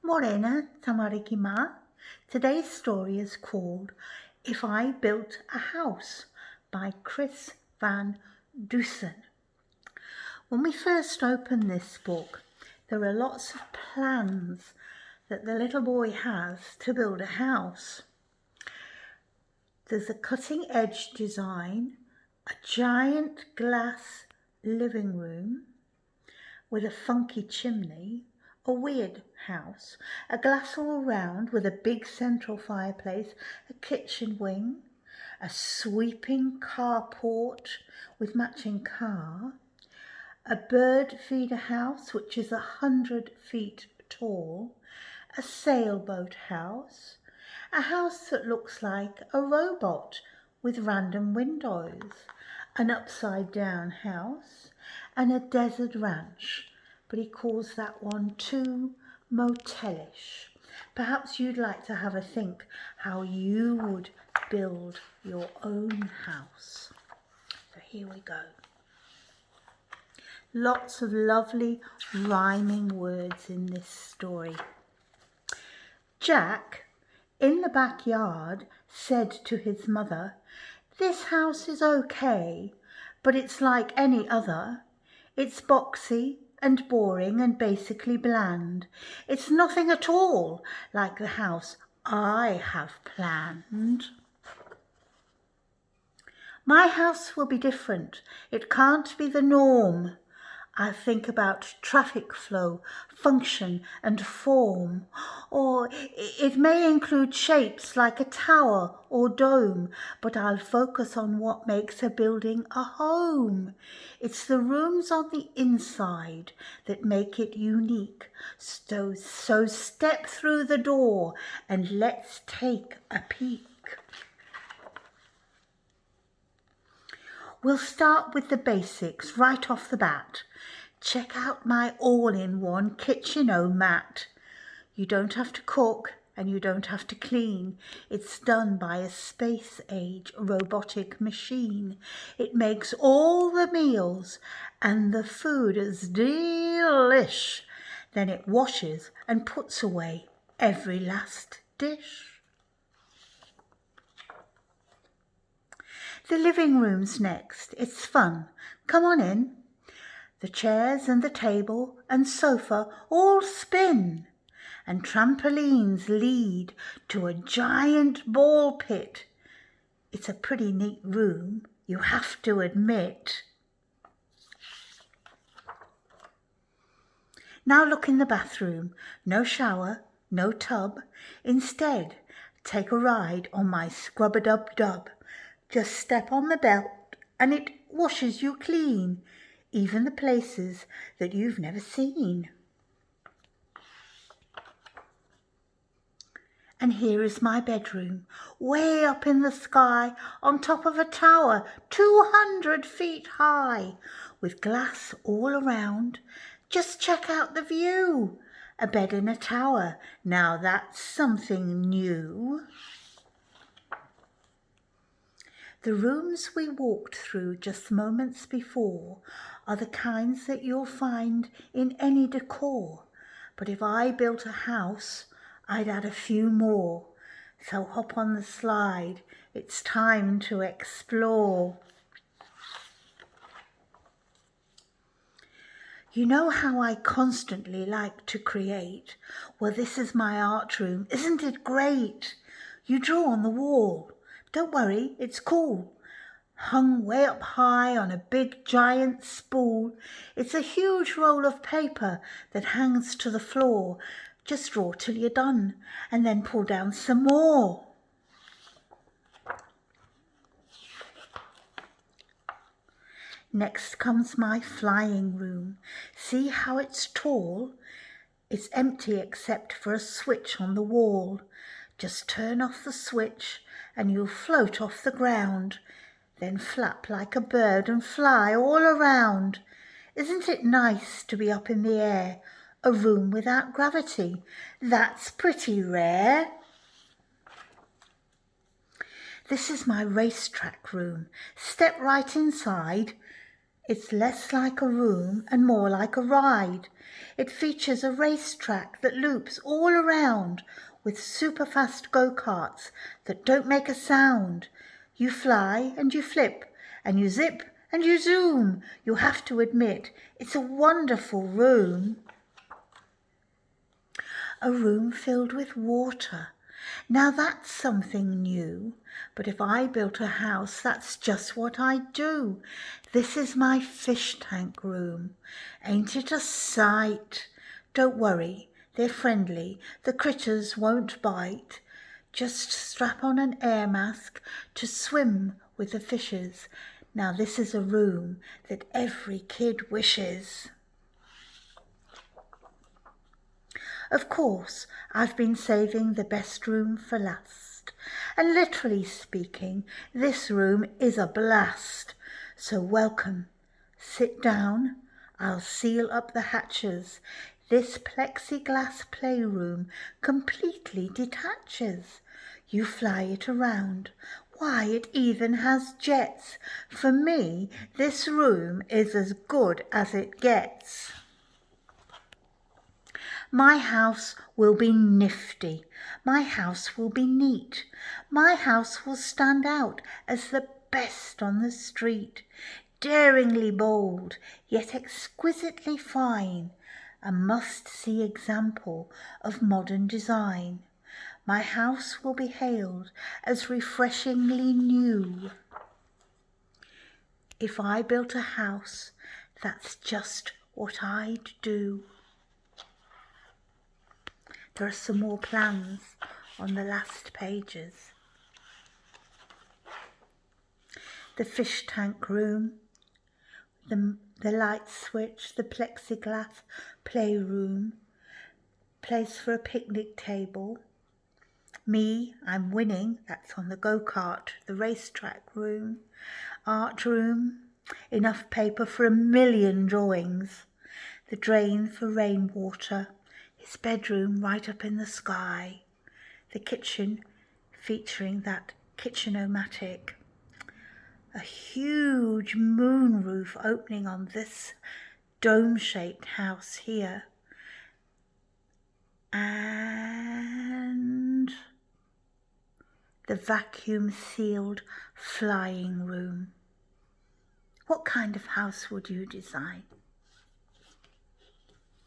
Morena Tamarikima. Today's story is called If I Built a House by Chris Van Dusen. When we first open this book, there are lots of plans that the little boy has to build a house. There's a cutting edge design, a giant glass living room with a funky chimney, a weird house, a glass all round with a big central fireplace, a kitchen wing, a sweeping carport with matching car, a bird feeder house which is 100 feet tall, a sailboat house, a house that looks like a robot with random windows, an upside down house, and a desert ranch, but he calls that one too motelish. Perhaps you'd like to have a think how you would build your own house. So here we go. Lots of lovely rhyming words in this story. Jack, in the backyard, said to his mother, "This house is okay, but it's like any other. It's boxy and boring and basically bland. It's nothing at all like the house I have planned. My house will be different. It can't be the norm. I think about traffic flow, function and form, or it may include shapes like a tower or dome, but I'll focus on what makes a building a home. It's the rooms on the inside that make it unique. So step through the door and let's take a peek." We'll start with the basics right off the bat. Check out my all-in-one kitchen-o-mat. You don't have to cook and you don't have to clean. It's done by a space-age robotic machine. It makes all the meals and the food is delish. Then it washes and puts away every last dish. The living room's next. It's fun. Come on in. The chairs and the table and sofa all spin, and trampolines lead to a giant ball pit. It's a pretty neat room, you have to admit. Now look in the bathroom. No shower, no tub. Instead, take a ride on my scrub-a-dub-dub. Just step on the belt and it washes you clean, even the places that you've never seen. And here is my bedroom, way up in the sky, on top of a tower 200 feet high, with glass all around. Just check out the view. A bed in a tower, now that's something new. The rooms we walked through just moments before are the kinds that you'll find in any decor. But if I built a house, I'd add a few more. So hop on the slide, it's time to explore. You know how I constantly like to create? Well, this is my art room. Isn't it great? You draw on the wall. Don't worry, it's cool. Hung way up high on a big giant spool. It's a huge roll of paper that hangs to the floor. Just draw till you're done and then pull down some more. Next comes my flying room. See how it's tall? It's empty except for a switch on the wall. Just turn off the switch and you'll float off the ground, then flap like a bird and fly all around. Isn't it nice to be up in the air? A room without gravity. That's pretty rare. This is my racetrack room. Step right inside. It's less like a room and more like a ride. It features a racetrack that loops all around with super fast go-karts that don't make a sound. You fly and you flip and you zip and you zoom. You have to admit, it's a wonderful room. A room filled with water. Now that's something new, but if I built a house, that's just what I'd do. This is my fish tank room. Ain't it a sight? Don't worry, they're friendly. The critters won't bite. Just strap on an air mask to swim with the fishes. Now this is a room that every kid wishes. Of course, I've been saving the best room for last, and literally speaking, this room is a blast. So welcome, sit down, I'll seal up the hatches. This plexiglass playroom completely detaches. You fly it around. Why, it even has jets. For me, this room is as good as it gets. My house will be nifty. My house will be neat. My house will stand out as the best on the street. Daringly bold, yet exquisitely fine. A must-see example of modern design. My house will be hailed as refreshingly new. If I built a house, that's just what I'd do. There are some more plans on the last pages. The fish tank room, the light switch, the plexiglass playroom, place for a picnic table. Me, I'm winning, that's on the go-kart, the racetrack room, art room, enough paper for 1,000,000 drawings, the drain for rainwater, his bedroom right up in the sky, the kitchen featuring that kitchen-o-matic, a huge moon roof opening on this dome-shaped house here, and the vacuum-sealed flying room. What kind of house would you design?